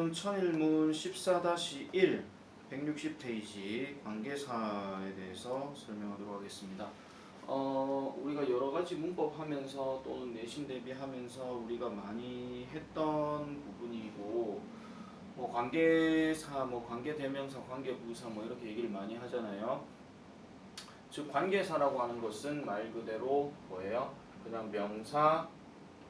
오늘은 천일문 14-1 160페이지 관계사에 대해서 설명하도록 하겠습니다. 우리가 여러 가지 문법 하면서 또는 내신 대비하면서 우리가 많이 했던 부분이고, 관계사, 관계대명사, 관계부사 이렇게 얘기를 많이 하잖아요. 즉 관계사라고 하는 것은 말 그대로 뭐예요? 그냥 명사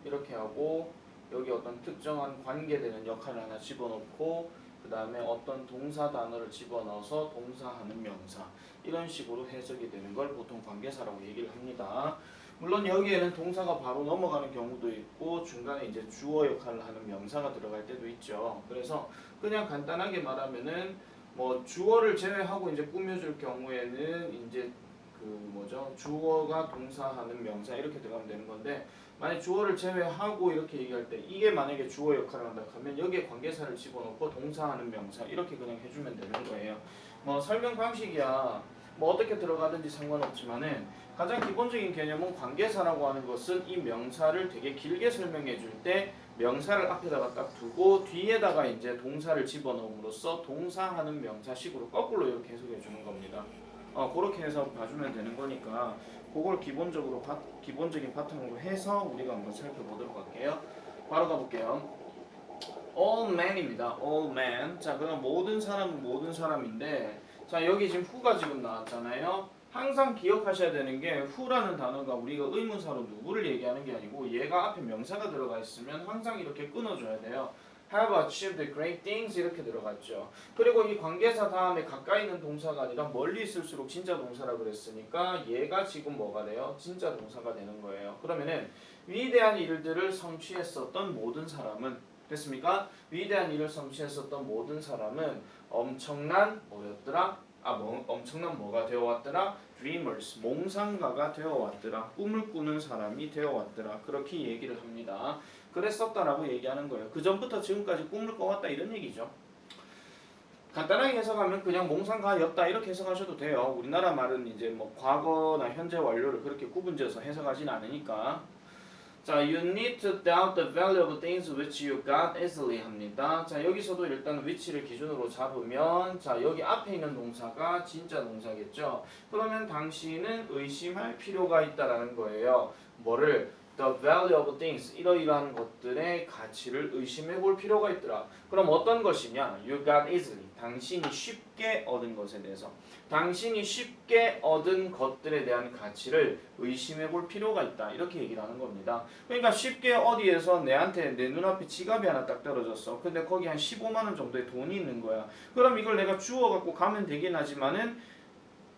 이렇게 하고 여기 어떤 특정한 관계되는 역할을 하나 집어넣고 그 다음에 어떤 동사 단어를 집어넣어서 동사하는 명사 이런 식으로 해석이 되는 걸 보통 관계사라고 얘기를 합니다. 물론 여기에는 동사가 바로 넘어가는 경우도 있고 중간에 이제 주어 역할을 하는 명사가 들어갈 때도 있죠. 그래서 그냥 간단하게 말하면은 주어를 제외하고 이제 꾸며줄 경우에는 이제 주어가 동사하는 명사 이렇게 들어가면 되는 건데, 만약 주어를 제외하고 이렇게 얘기할 때 이게 만약에 주어 역할을 한다 하면 여기에 관계사를 집어넣고 동사하는 명사 이렇게 그냥 해주면 되는 거예요. 설명 방식이야 어떻게 들어가든지 상관없지만은 가장 기본적인 개념은 관계사라고 하는 것은 이 명사를 되게 길게 설명해 줄 때 명사를 앞에다가 딱 두고 뒤에다가 이제 동사를 집어넣음으로써 동사하는 명사식으로 거꾸로 이렇게 해석해 주는 겁니다. 그렇게 해서 봐주면 되는 거니까 그걸 기본적인 바탕으로 해서 우리가 한번 살펴보도록 할게요. 바로 가볼게요. All man입니다. All man. 자, 그럼 모든 사람은 모든 사람인데, 자 여기 지금 who가 지금 나왔잖아요. 항상 기억하셔야 되는 게 who라는 단어가 우리가 의문사로 누구를 얘기하는 게 아니고 얘가 앞에 명사가 들어가 있으면 항상 이렇게 끊어줘야 돼요. have achieved great things 이렇게 들어갔죠. 그리고 이 관계사 다음에 가까이 있는 동사가 아니라 멀리 있을수록 진짜 동사라 그랬으니까 얘가 지금 뭐가 돼요? 진짜 동사가 되는 거예요. 그러면은 위대한 일들을 성취했었던 모든 사람은 됐습니까? 위대한 일을 성취했었던 모든 사람은 엄청난 뭐였더라? 엄청난 뭐가 되어왔더라? dreamers, 몽상가가 되어왔더라. 꿈을 꾸는 사람이 되어왔더라. 그렇게 얘기를 합니다. 그랬었다라고 얘기하는 거예요. 그 전부터 지금까지 꿈을 꿔왔다 이런 얘기죠. 간단하게 해석하면 그냥 몽상가였다 이렇게 해석하셔도 돼요. 우리나라 말은 이제 과거나 현재 완료를 그렇게 구분지어서 해석하진 않으니까. 자, you need to doubt the value of things which you got easily 합니다. 자, 여기서도 일단 위치를 기준으로 잡으면, 자, 여기 앞에 있는 동사가 진짜 동사겠죠. 그러면 당신은 의심할 필요가 있다라는 거예요. 뭐를? The value of things, 이러이러한 것들의 가치를 의심해 볼 필요가 있더라. 그럼 어떤 것이냐? You got easily, 당신이 쉽게 얻은 것에 대해서. 당신이 쉽게 얻은 것들에 대한 가치를 의심해 볼 필요가 있다. 이렇게 얘기를 하는 겁니다. 그러니까 쉽게 어디에서 내 눈앞에 지갑이 하나 딱 떨어졌어. 근데 거기 한 15만 원 정도의 돈이 있는 거야. 그럼 이걸 내가 주워 갖고 가면 되긴 하지만은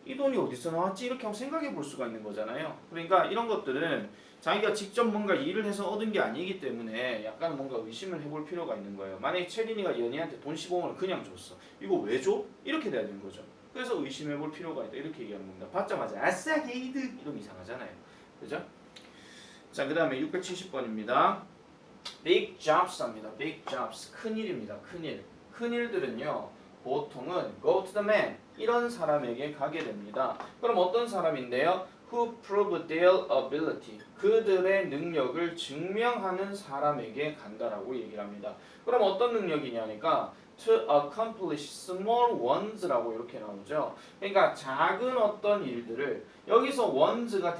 이 돈이 어디서 나왔지? 이렇게 하고 생각해 볼 수가 있는 거잖아요. 그러니까 이런 것들은 자기가 직접 뭔가 일을 해서 얻은 게 아니기 때문에 약간 뭔가 의심을 해볼 필요가 있는 거예요. 만약에 채린이가 연희한테 돈 15만 원 그냥 줬어. 이거 왜 줘? 이렇게 돼야 되는 거죠. 그래서 의심해 볼 필요가 있다. 이렇게 얘기하는 겁니다. 받자마자 아싸 게이드 이러면 이상하잖아요. 그죠? 자, 그 다음에 670번입니다. Big jobs 합니다. Big jobs. 큰일입니다. 큰일. 큰일들은요. 보통은 go to the man. 이런 사람에게 가게 됩니다. 그럼 어떤 사람인데요? Who prove their ability. 그들의 능력을 증명하는 사람에게 간다라고 얘기를 합니다. 그럼 어떤 능력이냐니까 to accomplish small ones라고 이렇게 나오죠. 그러니까 작은 어떤 일들을 여기서 ones가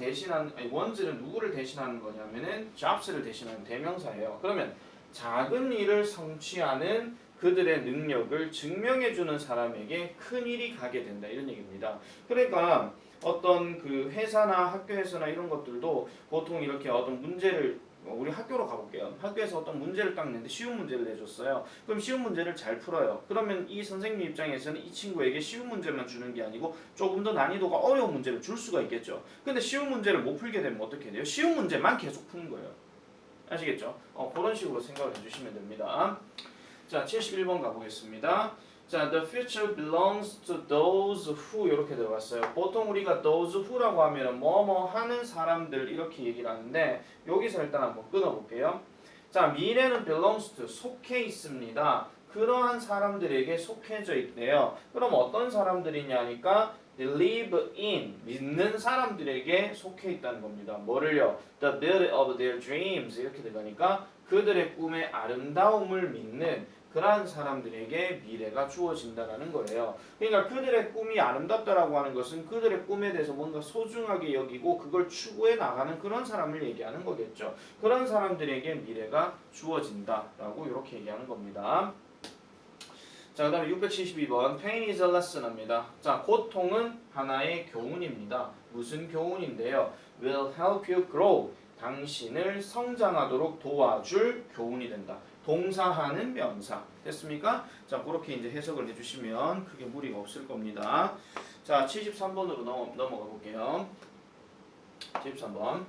ones는 누구를 대신하는 거냐면은 jobs를 대신하는 대명사예요. 그러면 작은 일을 성취하는 그들의 능력을 증명해주는 사람에게 큰 일이 가게 된다 이런 얘기입니다. 그러니까 어떤 그 회사나 학교에서나 이런 것들도 보통 이렇게 어떤 문제를 우리 학교로 가볼게요. 학교에서 어떤 문제를 딱 냈는데 쉬운 문제를 내줬어요. 그럼 쉬운 문제를 잘 풀어요. 그러면 이 선생님 입장에서는 이 친구에게 쉬운 문제만 주는 게 아니고 조금 더 난이도가 어려운 문제를 줄 수가 있겠죠. 근데 쉬운 문제를 못 풀게 되면 어떻게 돼요? 쉬운 문제만 계속 푸는 거예요. 아시겠죠? 그런 식으로 생각을 해주시면 됩니다. 자, 71번 가보겠습니다. 자, the future belongs to those who 이렇게 들어갔어요. 보통 우리가 those who라고 하면 뭐뭐 하는 사람들 이렇게 얘기를 하는데 여기서 일단 한번 끊어볼게요. 자, 미래는 belongs to 속해 있습니다. 그러한 사람들에게 속해져 있대요. 그럼 어떤 사람들이냐니까 believe in 믿는 사람들에게 속해 있다는 겁니다. 뭐를요? The beauty of their dreams 이렇게 들어가니까 그들의 꿈의 아름다움을 믿는 그러한 사람들에게 미래가 주어진다라는 거예요. 그러니까 그들의 꿈이 아름답다라고 하는 것은 그들의 꿈에 대해서 뭔가 소중하게 여기고 그걸 추구해 나가는 그런 사람을 얘기하는 거겠죠. 그런 사람들에게 미래가 주어진다라고 이렇게 얘기하는 겁니다. 자, 그 다음에 672번 Pain is a lesson입니다. 자, 고통은 하나의 교훈입니다. 무슨 교훈인데요? Will help you grow. 당신을 성장하도록 도와줄 교훈이 된다. 동사하는 명사. 됐습니까? 자, 그렇게 이제 해석을 해주시면 크게 무리가 없을 겁니다. 자, 73번으로 넘어가 볼게요. 73번.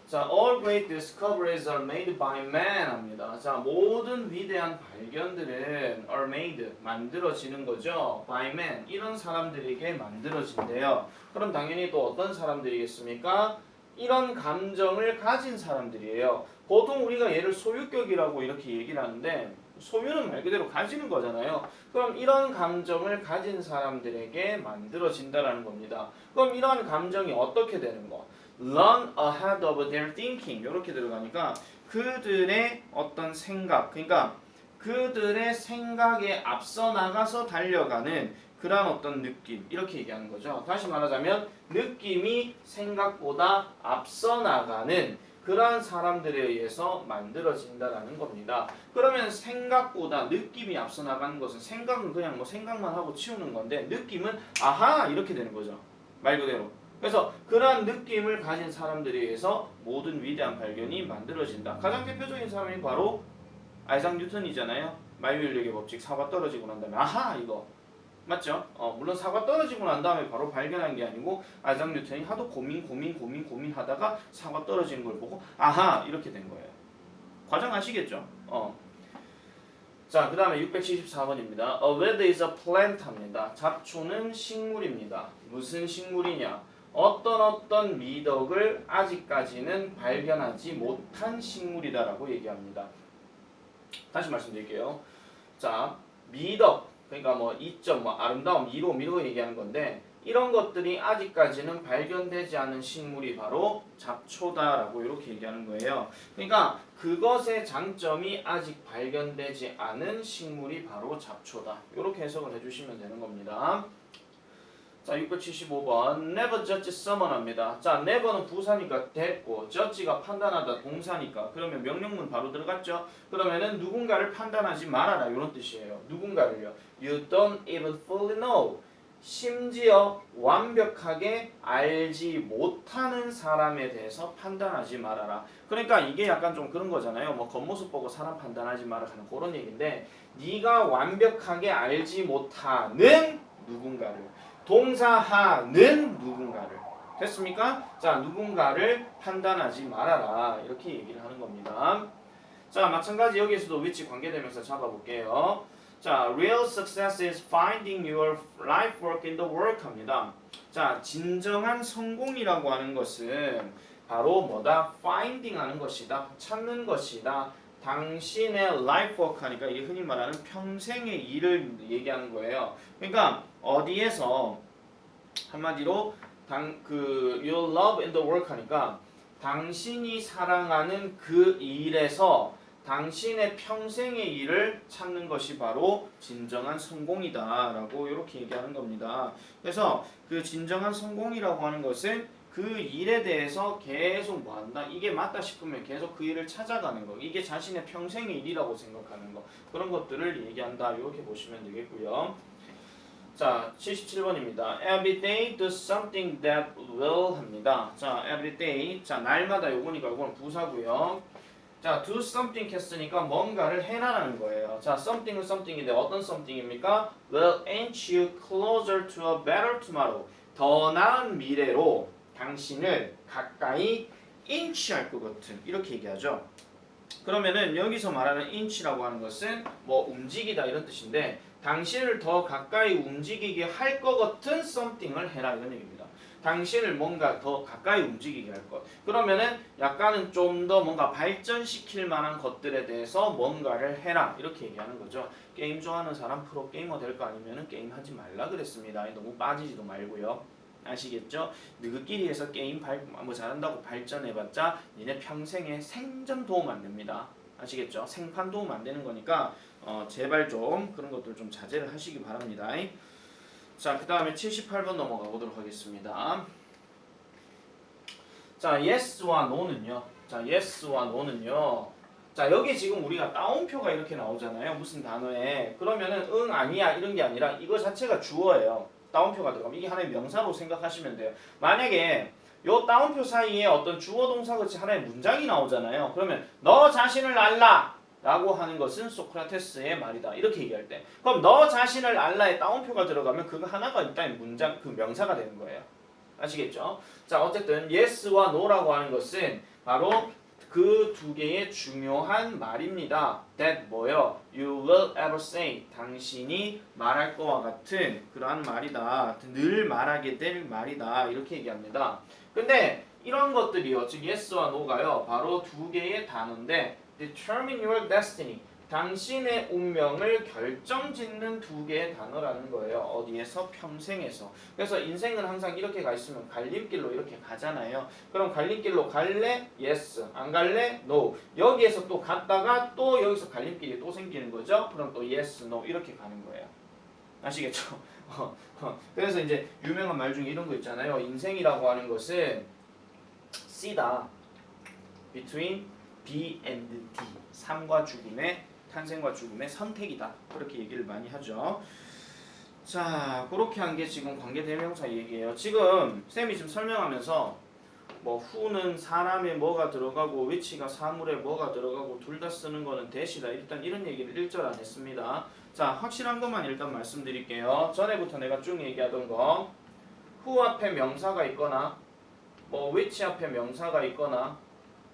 자, all great discoveries are made by man 합니다. 자, 모든 위대한 발견들은 are made, 만들어지는 거죠. by man, 이런 사람들에게 만들어진대요. 그럼 당연히 또 어떤 사람들이겠습니까? 이런 감정을 가진 사람들이에요. 보통 우리가 얘를 소유격이라고 이렇게 얘기를 하는데 소유는 말 그대로 가지는 거잖아요. 그럼 이런 감정을 가진 사람들에게 만들어진다라는 겁니다. 그럼 이런 감정이 어떻게 되는 거? Run ahead of their thinking 이렇게 들어가니까 그들의 어떤 생각, 그러니까 그들의 생각에 앞서 나가서 달려가는 그런 어떤 느낌 이렇게 얘기하는 거죠. 다시 말하자면 느낌이 생각보다 앞서 나가는 그러한 사람들에 의해서 만들어진다라는 겁니다. 그러면 생각보다 느낌이 앞서 나가는 것은 생각은 그냥 뭐 생각만 하고 치우는 건데 느낌은 아하 이렇게 되는 거죠. 말 그대로. 그래서 그러한 느낌을 가진 사람들에 의해서 모든 위대한 발견이 만들어진다. 가장 대표적인 사람이 바로 아이작 뉴턴이잖아요. 마이윌력의 법칙, 사과 떨어지고 난 다음에 아하 이거 맞죠? 물론 사과 떨어지고 난 다음에 바로 발견한 게 아니고 아이작 뉴턴이 하도 고민하다가 사과 떨어진 걸 보고 아하 이렇게 된 거예요. 과정 아시겠죠? 자, 그 다음에 674번입니다. A weed is a plant 합니다. 잡초는 식물입니다. 무슨 식물이냐? 어떤 미덕을 아직까지는 발견하지 못한 식물이다라고 얘기합니다. 다시 말씀드릴게요. 자, 미덕, 그러니까 뭐 이점, 뭐 아름다움, 이로움 이런 거 얘기하는 건데 이런 것들이 아직까지는 발견되지 않은 식물이 바로 잡초다라고 이렇게 얘기하는 거예요. 그러니까 그것의 장점이 아직 발견되지 않은 식물이 바로 잡초다. 이렇게 해석을 해주시면 되는 겁니다. 자, 675번 never judge someone 합니다. 자, never는 부사니까 됐고 judge가 판단하다 동사니까 그러면 명령문 바로 들어갔죠. 그러면은 누군가를 판단하지 말아라 이런 뜻이에요. 누군가를요. You don't even fully know. 심지어 완벽하게 알지 못하는 사람에 대해서 판단하지 말아라. 그러니까 이게 약간 좀 그런 거잖아요. 뭐 겉모습 보고 사람 판단하지 마라 하는 그런 얘기인데 네가 완벽하게 알지 못하는 누군가를 동사하는 누군가를 됐습니까? 자, 누군가를 판단하지 말아라 이렇게 얘기를 하는 겁니다. 자, 마찬가지 여기에서도 위치 관계대명사 잡아볼게요. 자, real success is finding your life work in the work 합니다. 자, 진정한 성공이라고 하는 것은 바로 뭐다? finding 하는 것이다. 찾는 것이다. 당신의 life work 하니까 이게 흔히 말하는 평생의 일을 얘기하는 거예요. 그러니까 어디에서 한마디로 your love in the work 하니까 당신이 사랑하는 그 일에서 당신의 평생의 일을 찾는 것이 바로 진정한 성공이다라고 이렇게 얘기하는 겁니다. 그래서 그 진정한 성공이라고 하는 것은 그 일에 대해서 계속 뭐 한다? 이게 맞다 싶으면 계속 그 일을 찾아가는 거. 이게 자신의 평생의 일이라고 생각하는 거. 그런 것들을 얘기한다. 이렇게 보시면 되겠고요. 자, 77번입니다. Every day do something that will 합니다. 자, every day. 자, 날마다 요거니까 요거는 부사고요. 자, do something 했으니까 뭔가를 해라라는 거예요. 자, something은 something인데 어떤 something입니까? Will inch you closer to a better tomorrow. 더 나은 미래로 당신을 가까이 인치할 것 같은 이렇게 얘기하죠. 그러면은 여기서 말하는 인치라고 하는 것은 뭐 움직이다 이런 뜻인데 당신을 더 가까이 움직이게 할 것 같은 something을 해라 이런 얘기입니다. 당신을 뭔가 더 가까이 움직이게 할 것. 그러면은 약간은 좀 더 뭔가 발전시킬 만한 것들에 대해서 뭔가를 해라 이렇게 얘기하는 거죠. 게임 좋아하는 사람 프로게이머 될 거 아니면은 게임 하지 말라 그랬습니다. 너무 빠지지도 말고요. 아시겠죠? 너희끼리 해서 게임 뭐 잘한다고 발전해봤자 니네 평생에 생전 도움 안 됩니다. 아시겠죠? 생판 도움 안 되는 거니까 제발 좀 그런 것들 좀 자제를 하시기 바랍니다. 자, 그 다음에 78번 넘어가 보도록 하겠습니다. 자, yes와 no는요. 자, yes와 no는요. 자, 여기 지금 우리가 따옴표가 이렇게 나오잖아요. 무슨 단어에. 그러면은 응, 아니야 이런 게 아니라 이거 자체가 주어예요. 따옴표가 들어가면 이게 하나의 명사로 생각하시면 돼요. 만약에 요 따옴표 사이에 어떤 주어 동사 같이 하나의 문장이 나오잖아요. 그러면 너 자신을 알라 라고 하는 것은 소크라테스의 말이다. 이렇게 얘기할 때. 그럼 너 자신을 알라에 따옴표가 들어가면 그거 하나가 일단 문장, 그 명사가 되는 거예요. 아시겠죠? 자, 어쨌든 yes와 no라고 하는 것은 바로 그 두 개의 중요한 말입니다. That 뭐요? You will ever say. 당신이 말할 거와 같은 그러한 말이다. 늘 말하게 될 말이다. 이렇게 얘기합니다. 근데 이런 것들이요. 즉 yes와 no가요. 바로 두 개의 단어인데 determine your destiny. 당신의 운명을 결정짓는 두 개의 단어라는 거예요. 어디에서? 평생에서. 그래서 인생은 항상 이렇게 가 있으면 갈림길로 이렇게 가잖아요. 그럼 갈림길로 갈래? yes. 안 갈래? no. 여기에서 또 갔다가 또 여기서 갈림길이 또 생기는 거죠. 그럼 또 yes, no 이렇게 가는 거예요. 아시겠죠? 그래서 이제 유명한 말 중에 이런 거 있잖아요. 인생이라고 하는 것은 C다. between B and D. 삶과 죽음의 탄생과 죽음의 선택이다. 그렇게 얘기를 많이 하죠. 자, 그렇게 한 게 지금 관계대명사 얘기예요. 지금 쌤이 지금 설명하면서 뭐 who는 사람에 뭐가 들어가고 which가 사물에 뭐가 들어가고 둘 다 쓰는 거는 that이다. 일단 이런 얘기를 1절 안 했습니다. 자, 확실한 것만 일단 말씀드릴게요. 전에부터 내가 쭉 얘기하던 거 who 앞에 명사가 있거나 뭐 which 앞에 명사가 있거나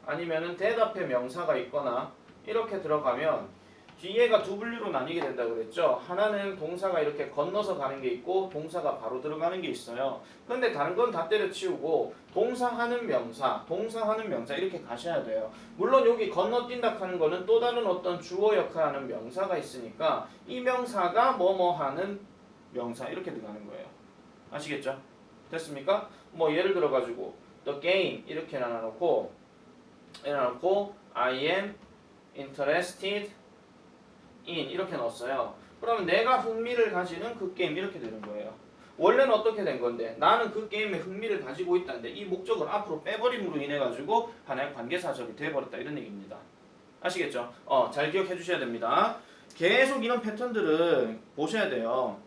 아니면은 that 앞에 명사가 있거나 이렇게 들어가면 뒤에가 두 분류로 나뉘게 된다 그랬죠. 하나는 동사가 이렇게 건너서 가는 게 있고 동사가 바로 들어가는 게 있어요. 근데 다른 건 다 때려치우고 동사하는 명사, 동사하는 명사 이렇게 가셔야 돼요. 물론 여기 건너뛴다 하는 거는 또 다른 어떤 주어 역할하는 명사가 있으니까 이 명사가 뭐뭐 하는 명사 이렇게 들어가는 거예요. 아시겠죠? 됐습니까? 뭐 예를 들어 가지고 the game 이렇게 나눠놓고 I am interested in 이렇게 넣었어요. 그러면 내가 흥미를 가지는 그 게임 이렇게 되는 거예요. 원래는 어떻게 된 건데 나는 그 게임에 흥미를 가지고 있다는데 이 목적을 앞으로 빼버림으로 인해 가지고 하나의 관계사적이 돼버렸다 이런 얘기입니다. 아시겠죠? 잘 기억해 주셔야 됩니다. 계속 이런 패턴들은 보셔야 돼요.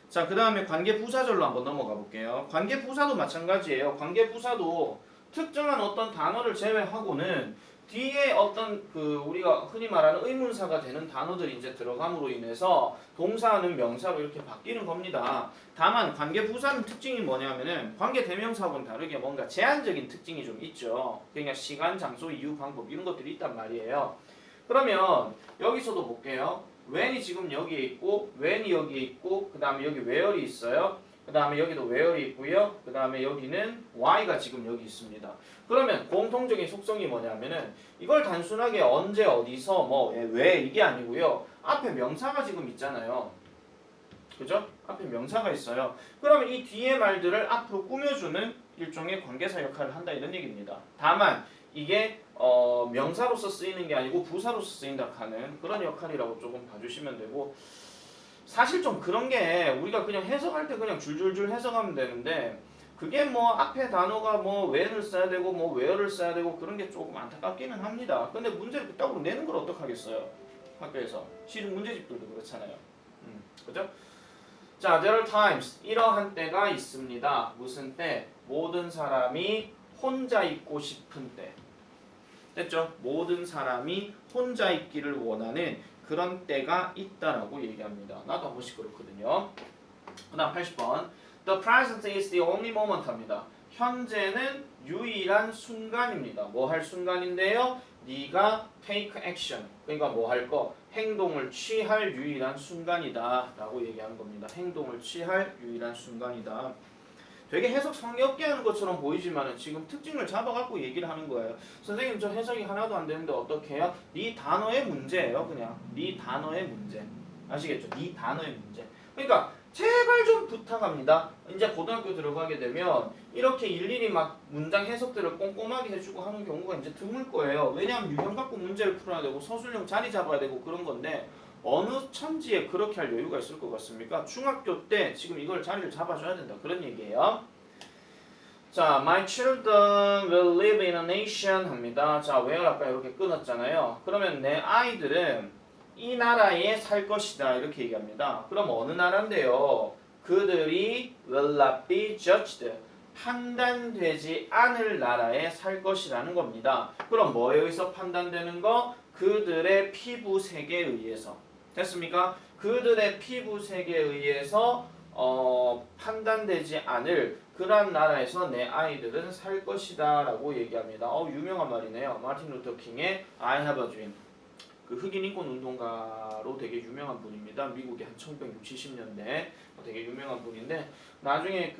자, 그 다음에 관계부사절로 한번 넘어가 볼게요. 관계부사도 마찬가지예요. 관계부사도 특정한 어떤 단어를 제외하고는 뒤에 어떤 그 우리가 흔히 말하는 의문사가 되는 단어들이 이제 들어감으로 인해서 동사는 명사로 이렇게 바뀌는 겁니다. 다만 관계부사는 특징이 뭐냐면은 관계대명사하고는 다르게 뭔가 제한적인 특징이 좀 있죠. 그러니까 시간, 장소, 이유, 방법 이런 것들이 있단 말이에요. 그러면 여기서도 볼게요. when이 지금 여기에 있고 when이 여기에 있고 그 다음에 여기 where이 있어요. 그 다음에 여기도 where이 있고요. 그 다음에 여기는 why가 지금 여기 있습니다. 그러면 공통적인 속성이 뭐냐면은 이걸 단순하게 언제 어디서 뭐 왜 이게 아니고요. 앞에 명사가 지금 있잖아요. 그죠? 앞에 명사가 있어요. 그러면 이 뒤에 말들을 앞으로 꾸며주는 일종의 관계사 역할을 한다 이런 얘기입니다. 다만 이게 명사로서 쓰이는 게 아니고 부사로서 쓰인다 하는 그런 역할이라고 조금 봐주시면 되고 사실 좀 그런 게 우리가 그냥 해석할 때 그냥 줄줄줄 해석하면 되는데 그게 뭐 앞에 단어가 뭐 when을 써야 되고 뭐 where를 써야 되고 그런 게 조금 안타깝기는 합니다. 근데 문제를 그따구로 내는 걸 어떡하겠어요? 학교에서 실은 문제집들도 그렇잖아요. 그죠? 자, there are times 이러한 때가 있습니다. 무슨 때? 모든 사람이 혼자 있고 싶은 때. 됐죠? 모든 사람이 혼자 있기를 원하는 그런 때가 있다라고 얘기합니다. 나도 한 번씩 그렇거든요. 그 다음 80번 The present is the only moment 합니다. 현재는 유일한 순간입니다. 뭐 할 순간인데요? 네가 take action 그러니까 뭐 할 거? 행동을 취할 유일한 순간이다 라고 얘기하는 겁니다. 행동을 취할 유일한 순간이다. 되게 해석 성의 없게 하는 것처럼 보이지만 지금 특징을 잡아갖고 얘기를 하는 거예요. 선생님 저 해석이 하나도 안 되는데 어떻게 해요? 네 단어의 문제예요. 그냥 네 단어의 문제. 아시겠죠? 네 단어의 문제. 그러니까 제발 좀 부탁합니다. 이제 고등학교 들어가게 되면 이렇게 일일이 막 문장 해석들을 꼼꼼하게 해주고 하는 경우가 이제 드물 거예요. 왜냐하면 유형 갖고 문제를 풀어야 되고 서술형 자리 잡아야 되고 그런 건데 어느 천지에 그렇게 할 여유가 있을 것 같습니까? 중학교 때 지금 이걸 자리를 잡아줘야 된다. 그런 얘기예요. 자, my children will live in a nation 합니다. 자, where 아까 이렇게 끊었잖아요. 그러면 내 아이들은 이 나라에 살 것이다 이렇게 얘기합니다. 그럼 어느 나라인데요? 그들이 will not be judged 판단되지 않을 나라에 살 것이라는 겁니다. 그럼 뭐에 의해서 판단되는 거? 그들의 피부색에 의해서. 됐습니까? 그들의 피부색에 의해서 판단되지 않을 그런 나라에서 내 아이들은 살 것이다 라고 얘기합니다. 유명한 말이네요. 마틴 루터 킹의 I have a dream. 그 흑인 인권 운동가로 되게 유명한 분입니다. 미국의 한 1960, 70년대 되게 유명한 분인데 나중에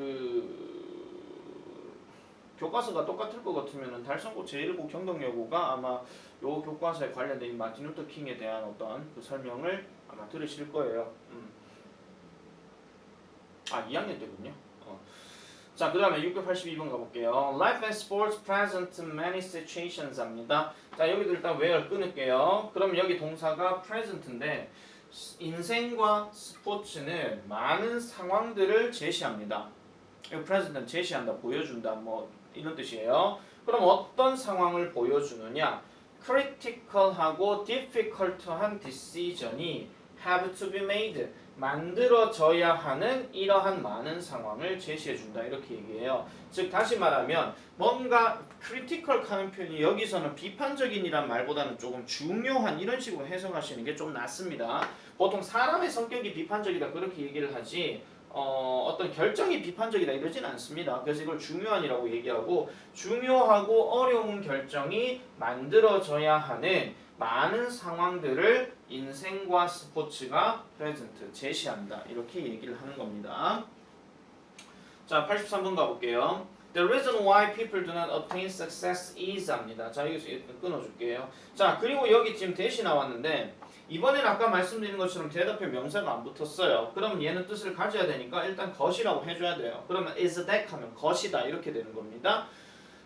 교과서가 똑같을 것 같으면 달성고 제1고 경동여고가 아마 요 교과서에 관련된 마틴 루터 킹에 대한 어떤 그 설명을 아마 들으실 거예요. 2학년 때군요. 자, 그 다음에 682번 가볼게요. Life and sports present many situations 합니다. 자, 여기도 일단 where 끊을게요. 그럼 여기 동사가 present인데 인생과 스포츠는 많은 상황들을 제시합니다. 이 present은 제시한다, 보여준다, 뭐 이런 뜻이에요. 그럼 어떤 상황을 보여주느냐? critical하고 difficult한 decision이 have to be made 만들어져야 하는 이러한 많은 상황을 제시해준다 이렇게 얘기해요. 즉 다시 말하면 뭔가 critical 하는 표현이 여기서는 비판적인이란 말보다는 조금 중요한 이런 식으로 해석하시는 게 좀 낫습니다. 보통 사람의 성격이 비판적이다 그렇게 얘기를 하지 어떤 결정이 비판적이다 이러진 않습니다. 그래서 이걸 중요한이라고 얘기하고 중요하고 어려운 결정이 만들어져야 하는 많은 상황들을 인생과 스포츠가 프레젠트 제시한다 이렇게 얘기를 하는 겁니다. 자, 83번 가볼게요. The reason why people do not attain success is 합니다. 자, 여기서 일단 끊어줄게요. 자, 그리고 여기 지금 대시 나왔는데 이번엔 아까 말씀드린 것처럼 대답에 명사가 안 붙었어요. 그럼 얘는 뜻을 가져야 되니까 일단 것이라고 해줘야 돼요. 그러면 is that 하면 것이다 이렇게 되는 겁니다.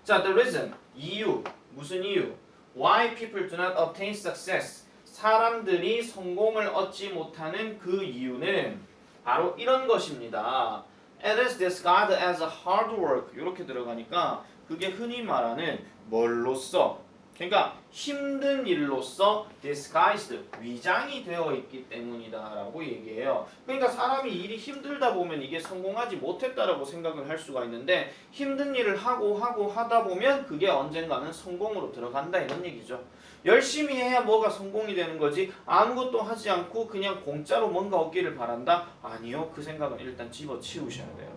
자, the reason 이유 무슨 이유? Why people do not obtain success 사람들이 성공을 얻지 못하는 그 이유는 바로 이런 것입니다. It is described as a hard work 이렇게 들어가니까 그게 흔히 말하는 뭘로써 그러니까 힘든 일로서 disguised 위장이 되어 있기 때문이다 라고 얘기해요. 그러니까 사람이 일이 힘들다 보면 이게 성공하지 못했다라고 생각을 할 수가 있는데 힘든 일을 하고 하다 보면 그게 언젠가는 성공으로 들어간다 이런 얘기죠. 열심히 해야 뭐가 성공이 되는 거지 아무것도 하지 않고 그냥 공짜로 뭔가 얻기를 바란다? 아니요. 그 생각은 일단 집어치우셔야 돼요.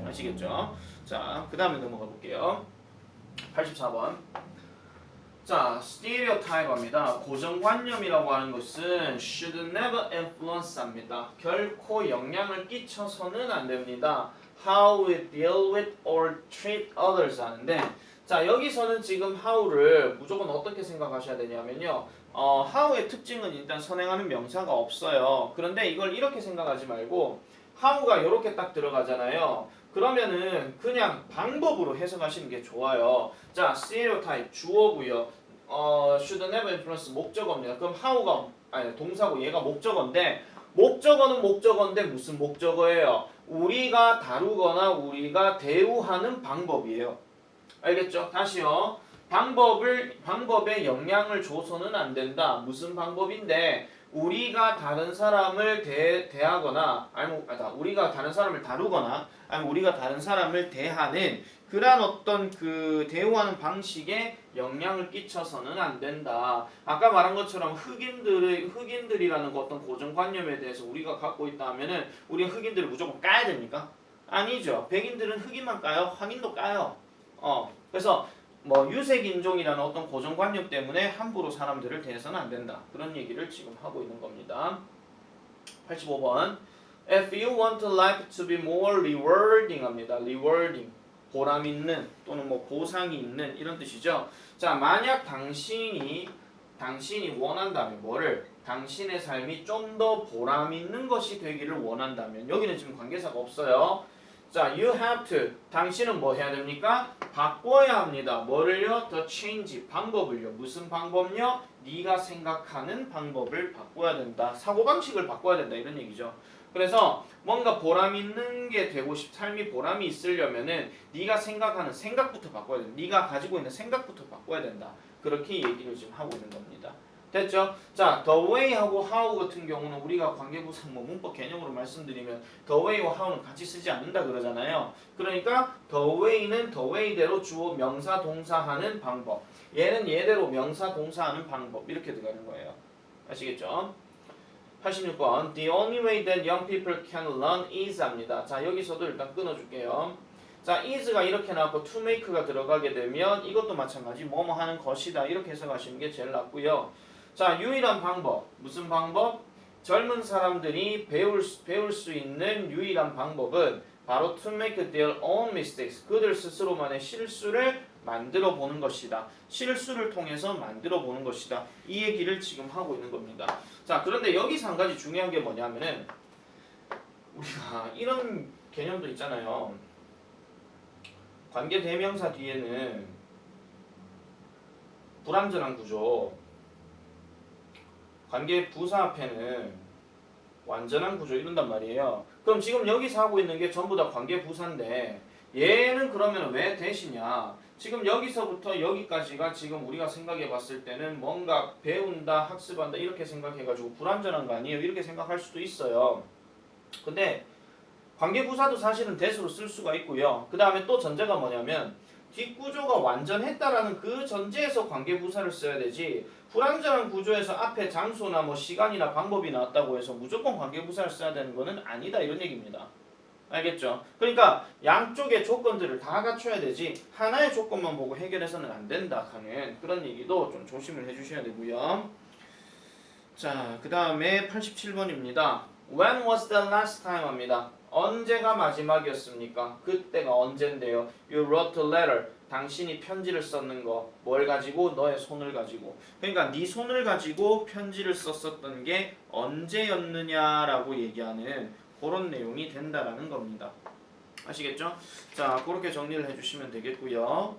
아시겠죠? 자, 그 다음에 넘어가 볼게요. 84번 자, stereotype입니다. 고정관념이라고 하는 것은 should never influence 합니다. 결코 영향을 끼쳐서는 안 됩니다. How we deal with or treat others 하는데 자, 여기서는 지금 how를 무조건 어떻게 생각하셔야 되냐면요. how의 특징은 일단 선행하는 명사가 없어요. 그런데 이걸 이렇게 생각하지 말고 how가 이렇게 딱 들어가잖아요. 그러면은 그냥 방법으로 해석하시는 게 좋아요. 자, stereotype 주어고요. should never influence 목적어입니다. 그럼 how가 아니 동사고 얘가 목적어인데 목적어는 목적어인데 무슨 목적어예요? 우리가 다루거나 우리가 대우하는 방법이에요. 알겠죠? 다시요. 방법에 영향을 줘서는 안 된다. 무슨 방법인데 우리가 다른 사람을 대하거나 아니면 우리가 다른 사람을 다루거나 아니면 우리가 다른 사람을 대하는 그러한 어떤 그 대우하는 방식에 영향을 끼쳐서는 안 된다. 아까 말한 것처럼 흑인들이라는 어떤 고정관념에 대해서 우리가 갖고 있다 하면은 우리 흑인들을 무조건 까야 됩니까? 아니죠. 백인들은 흑인만 까요? 황인도 까요. 그래서 뭐 유색인종이라는 어떤 고정관념 때문에 함부로 사람들을 대해서는 안 된다. 그런 얘기를 지금 하고 있는 겁니다. 85번 If you want life to be more rewarding 합니다. rewarding 보람 있는 또는 뭐 보상이 있는 이런 뜻이죠. 자, 만약 당신이 당신이 원한다면 뭐를? 당신의 삶이 좀 더 보람 있는 것이 되기를 원한다면 여기는 지금 관계사가 없어요. 자, you have to. 당신은 뭐 해야 됩니까? 바꿔야 합니다. 뭐를요? The change. 방법을요. 무슨 방법요? 네가 생각하는 방법을 바꿔야 된다. 사고방식을 바꿔야 된다. 이런 얘기죠. 그래서 뭔가 보람 있는 게 되고 삶이 보람이 있으려면은 네가 생각하는 생각부터 바꿔야 된다. 네가 가지고 있는 생각부터 바꿔야 된다. 그렇게 얘기를 지금 하고 있는 겁니다. 됐죠? 자, the way하고 how 같은 경우는 우리가 관계부사 문법 개념으로 말씀드리면 the way와 how는 같이 쓰지 않는다 그러잖아요. 그러니까 the way는 the way대로 주어 명사 동사하는 방법. 얘는 얘대로 명사 동사하는 방법. 이렇게 들어가는 거예요. 아시겠죠? 86번 The only way that young people can learn is 합니다. 자, 여기서도 일단 끊어줄게요. 자, is가 이렇게 나왔고 to make가 들어가게 되면 이것도 마찬가지 뭐뭐 하는 것이다 이렇게 해석하시는 게 제일 낫고요. 자, 유일한 방법. 무슨 방법? 젊은 사람들이 배울 수 있는 유일한 방법은 바로 to make their own mistakes. 그들 스스로만의 실수를 만들어 보는 것이다. 실수를 통해서 만들어 보는 것이다. 이 얘기를 지금 하고 있는 겁니다. 자, 그런데 여기서 한 가지 중요한 게 뭐냐면은 우리가 이런 개념도 있잖아요. 관계 대명사 뒤에는 불완전한 구조, 관계 부사 앞에는 완전한 구조 이런단 말이에요. 그럼 지금 여기서 하고 있는 게 전부 다 관계 부사인데 얘는 그러면 왜 대시냐? 지금 여기서부터 여기까지가 지금 우리가 생각해 봤을 때는 뭔가 배운다, 학습한다 이렇게 생각해가지고 불완전한 거 아니에요? 이렇게 생각할 수도 있어요. 근데 관계부사도 사실은 대수로 쓸 수가 있고요. 그 다음에 또 전제가 뭐냐면 뒷구조가 완전했다라는 그 전제에서 관계부사를 써야 되지 불완전한 구조에서 앞에 장소나 뭐 시간이나 방법이 나왔다고 해서 무조건 관계부사를 써야 되는 거는 아니다 이런 얘기입니다. 알겠죠? 그러니까 양쪽의 조건들을 다 갖춰야 되지 하나의 조건만 보고 해결해서는 안 된다 하는 그런 얘기도 좀 조심을 해주셔야 되고요. 자, 그 다음에 87번입니다. When was the last time 합니다. 언제가 마지막이었습니까? 그때가 언젠데요. You wrote a letter. 당신이 편지를 썼는 거. 뭘 가지고? 너의 손을 가지고. 그러니까 네 손을 가지고 편지를 썼었던 게 언제였느냐라고 얘기하는 그런 내용이 된다라는 겁니다. 아시겠죠? 자, 그렇게 정리를 해주시면 되겠고요.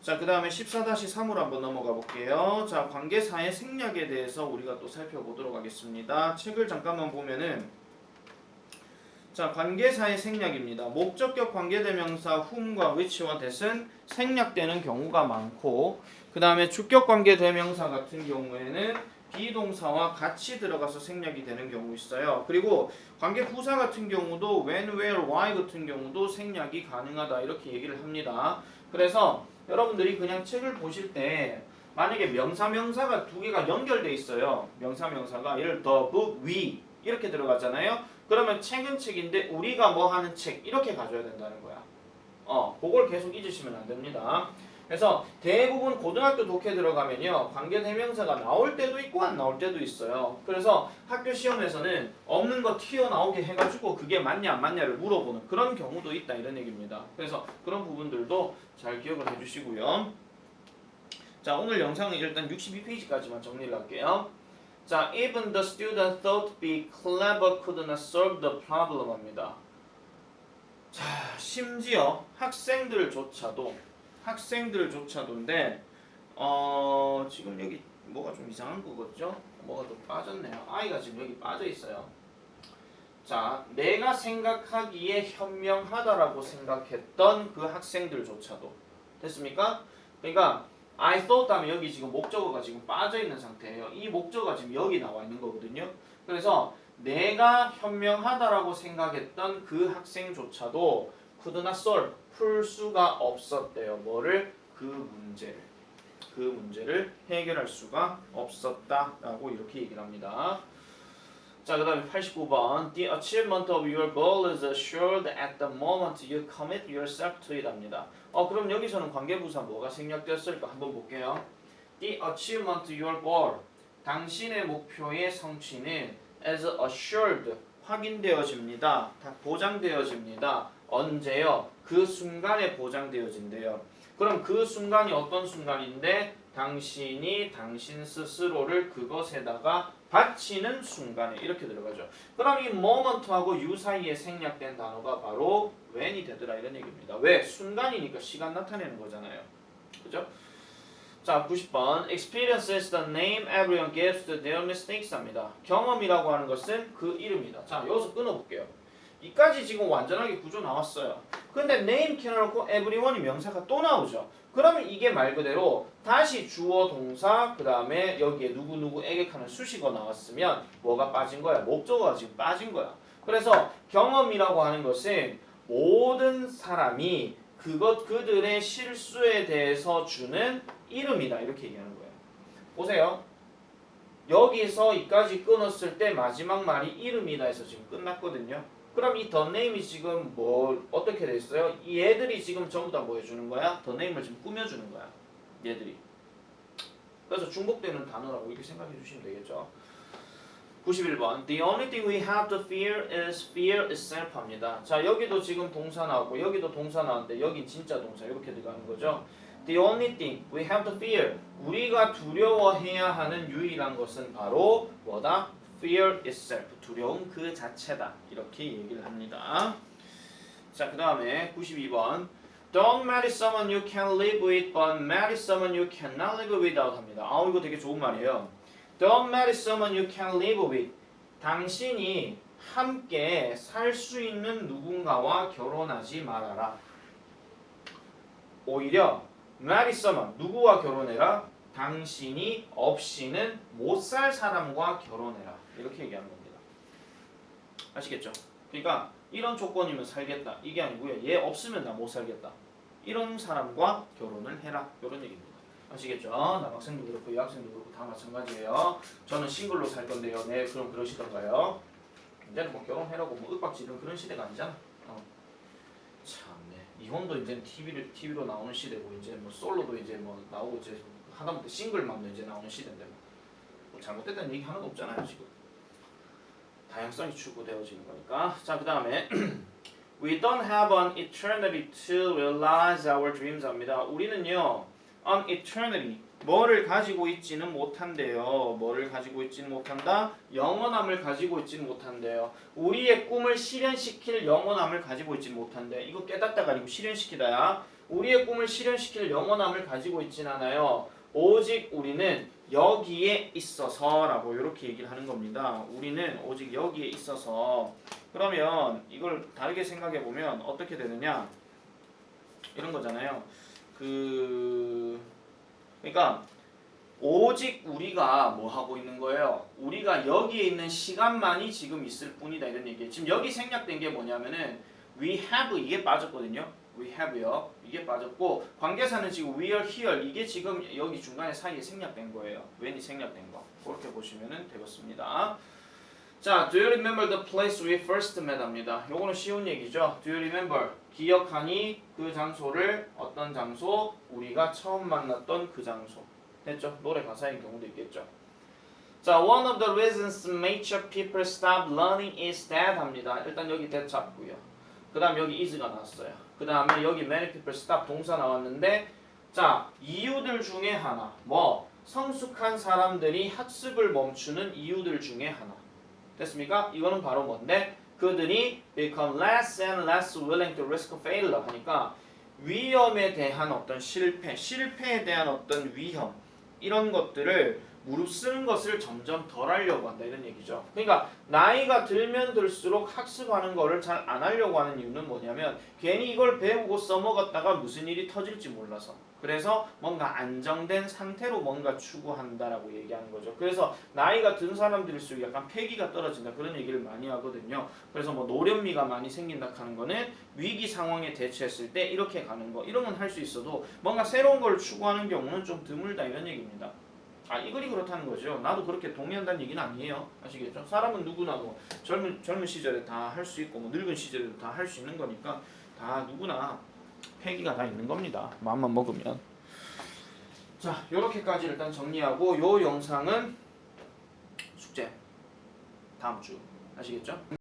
자, 그 다음에 14-3으로 한번 넘어가 볼게요. 자, 관계사의 생략에 대해서 우리가 또 살펴보도록 하겠습니다. 책을 잠깐만 보면은 자, 관계사의 생략입니다. 목적격 관계대명사 whom과 which와 that은 생략되는 경우가 많고 그 다음에 주격 관계대명사 같은 경우에는 비동사와 같이 들어가서 생략이 되는 경우 있어요. 그리고 관계부사 같은 경우도 when, where, why 같은 경우도 생략이 가능하다 이렇게 얘기를 합니다. 그래서 여러분들이 그냥 책을 보실 때 만약에 명사가 두 개가 연결돼 있어요. 명사가 예를 the book, we 이렇게 들어갔잖아요. 그러면 책은 책인데 우리가 뭐 하는 책 이렇게 가져야 된다는 거야. 그걸 계속 잊으시면 안 됩니다. 그래서 대부분 고등학교 독해 들어가면요 관계대명사가 나올 때도 있고 안 나올 때도 있어요. 그래서 학교 시험에서는 없는 거 튀어나오게 해가지고 그게 맞냐 안 맞냐를 물어보는 그런 경우도 있다 이런 얘기입니다. 그래서 그런 부분들도 잘 기억을 해주시고요. 자, 오늘 영상은 일단 62페이지까지만 정리를 할게요. 자, even the student thought be clever could not solve the problem 합니다. 자, 심지어 학생들조차도인데 지금 여기 뭐가 좀 이상한 거겠죠? 뭐가 좀 빠졌네요. 아이가 지금 여기 빠져 있어요. 자, 내가 생각하기에 현명하다라고 생각했던 그 학생들조차도 됐습니까? 그러니까 I thought 하면 여기 지금 목적어가 지금 빠져 있는 상태예요. 이 목적어가 지금 여기 나와 있는 거거든요. 그래서 내가 현명하다라고 생각했던 그 학생조차도 could not solve 풀 수가 없었대요. 뭐를? 그 문제를 해결할 수가 없었다라고 이렇게 얘기를 합니다. 자, 그 다음에 89번 The achievement of your goal is assured at the moment you commit yourself to it 합니다. 그럼 여기서는 관계부사 뭐가 생략되었을까 한번 볼게요. The achievement of your goal 당신의 목표의 성취는 as assured 확인되어집니다. 보장되어집니다. 언제요? 그 순간에 보장되어진대요. 그럼 그 순간이 어떤 순간인데 당신이 당신 스스로를 그것에다가 바치는 순간에 이렇게 들어가죠. 그럼 이 moment하고 you 사이에 생략된 단어가 바로 when이 되더라 이런 얘기입니다. 왜? 순간이니까 시간 나타내는 거잖아요. 그죠? 자, 90번. Experience is the name everyone gives to their mistakes 합니다. 경험이라고 하는 것은 그 이름이다. 자, 여기서 끊어볼게요. 이까지 지금 완전하게 구조 나왔어요. 근데 name 켜놓고 everyone이 명사가 또 나오죠. 그러면 이게 말 그대로 다시 주어 동사 그 다음에 여기에 누구누구에게 하는 수식어 나왔으면 뭐가 빠진 거야? 목적어가 지금 빠진 거야. 그래서 경험이라고 하는 것은 모든 사람이 그들의 실수에 대해서 주는 이름이다 이렇게 얘기하는 거예요. 보세요. 여기서 이까지 끊었을 때 마지막 말이 이름이다 해서 지금 끝났거든요. 그럼 이 the name이 지금 뭐 어떻게 됐어요? 이 얘들이 지금 전부 다 뭐 해주는 거야? the name을 지금 꾸며주는 거야. 얘들이. 그래서 중복되는 단어라고 이렇게 생각해 주시면 되겠죠. 91번. The only thing we have to fear is fear itself 합니다. 자, 여기도 지금 동사 나오고 여기도 동사 나오는데 여긴 진짜 동사 이렇게 들어가는 거죠. The only thing we have to fear. 우리가 두려워해야 하는 유일한 것은 바로 뭐다? Fear itself. 두려움 그 자체다. 이렇게 얘기를 합니다. 자, 그 다음에 92번. Don't marry someone you can live with, but marry someone you cannot live without 합니다. 이거 되게 좋은 말이에요. Don't marry someone you can live with. 당신이 함께 살 수 있는 누군가와 결혼하지 말아라. 오히려 marry someone, 누구와 결혼해라? 당신이 없이는 못 살 사람과 결혼해라. 이렇게 얘기하는 겁니다. 아시겠죠? 그러니까 이런 조건이면 살겠다. 이게 아니고요. 얘 없으면 나 못 살겠다. 이런 사람과 결혼을 해라. 이런 얘기입니다. 아시겠죠? 남학생도 그렇고 여학생도 그렇고 다 마찬가지예요. 저는 싱글로 살 건데요. 네, 그럼 그러시던가요? 이제는 뭐 결혼해라고 뭐 윽박지르는 그런 시대가 아니잖아. 참네. 이혼도 이제 TV로 나오는 시대고 이제 뭐 솔로도 이제 뭐 나오고 이제 하다못해 싱글맘도 이제 나오는 시대인데 뭐 잘못됐다는 얘기 하나도 없잖아요 지금. 다양성이 추구되어지는 거니까. 자, 그 다음에 We don't have an eternity to realize our dreams 합니다. 우리는요 an eternity 뭐를 가지고 있지는 못한대요. 뭐를 가지고 있지는 못한다? 영원함을 가지고 있지는 못한대요. 우리의 꿈을 실현시킬 영원함을 가지고 있지는 못한대. 이거 깨닫다가 아니고 실현시키다야. 우리의 꿈을 실현시킬 영원함을 가지고 있진 않아요. 오직 우리는 여기에 있어서라고 이렇게 얘기를 하는 겁니다. 우리는 오직 여기에 있어서. 그러면 이걸 다르게 생각해 보면 어떻게 되느냐? 이런 거잖아요. 그러니까 오직 우리가 뭐 하고 있는 거예요? 우리가 여기에 있는 시간만이 지금 있을 뿐이다 이런 얘기예요. 지금 여기 생략된 게 뭐냐면은 we have 이게 빠졌거든요. we have요. 이게 빠졌고 관계사는 지금 we are here 이게 지금 여기 중간에 사이에 생략된 거예요. when이 생략된 거. 그렇게 보시면 되겠습니다. 자, do you remember the place we first met 합니다. 요거는 쉬운 얘기죠. Do you remember? 기억하니 그 장소를 어떤 장소? 우리가 처음 만났던 그 장소. 됐죠? 노래 가사인 경우도 있겠죠. 자, one of the reasons major people stop learning is that 합니다. 일단 여기 that 잡고요. 그 다음 여기 is가 나왔어요. 그 다음에 여기 many people stop 동사 나왔는데 자, 이유들 중에 하나. 뭐? 성숙한 사람들이 학습을 멈추는 이유들 중에 하나. 됐습니까? 이거는 바로 뭔데? 그들이 become less and less willing to risk failure 하니까 위험에 대한 어떤 실패에 대한 어떤 위험 이런 것들을 무릅쓰는 것을 점점 덜 하려고 한다 이런 얘기죠. 그러니까 나이가 들면 들수록 학습하는 거를 잘 안 하려고 하는 이유는 뭐냐면 괜히 이걸 배우고 써먹었다가 무슨 일이 터질지 몰라서 그래서 뭔가 안정된 상태로 뭔가 추구한다라고 얘기하는 거죠. 그래서 나이가 든 사람들일수록 약간 패기가 떨어진다 그런 얘기를 많이 하거든요. 그래서 뭐 노련미가 많이 생긴다 하는 거는 위기 상황에 대처했을 때 이렇게 가는 거 이런 건 할 수 있어도 뭔가 새로운 걸 추구하는 경우는 좀 드물다 이런 얘기입니다. 이글이 그렇다는 거죠. 나도 그렇게 동의한다는 얘기는 아니에요. 아시겠죠? 사람은 누구나 뭐 젊은 시절에 다 할 수 있고 뭐 늙은 시절에도 다 할 수 있는 거니까 다 누구나 패기가 다 있는 겁니다. 마음만 먹으면. 자, 요렇게까지 일단 정리하고 요 영상은 숙제 다음 주 아시겠죠?